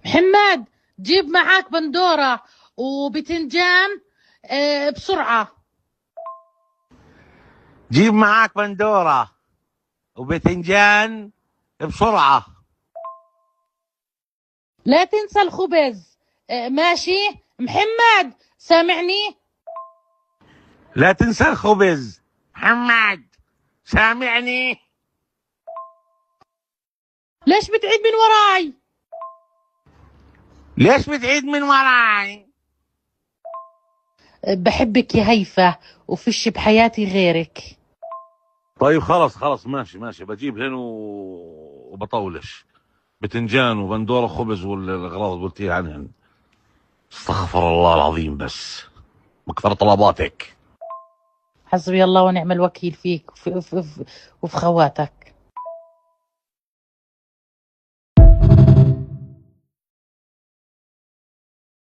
محمد، جيب معاك بندورة وبتنجان بسرعة. جيب معاك بندورة وبتنجان بسرعة. لا تنسى الخبز. ماشي محمد، سامعني؟ لا تنسى الخبز. محمد، سامعني؟ ليش بتعيد من وراي؟ ليش بتعيد من وراي؟ بحبك يا هيفا، وفيش بحياتي غيرك. طيب خلاص ماشي بجيب هنا وبطولش بتنجان وبندورة خبز والأغراض اللي قلتي عنهن. استغفر الله العظيم، بس بكثر طلباتك. حسبي الله ونعم الوكيل فيك وفي خواتك.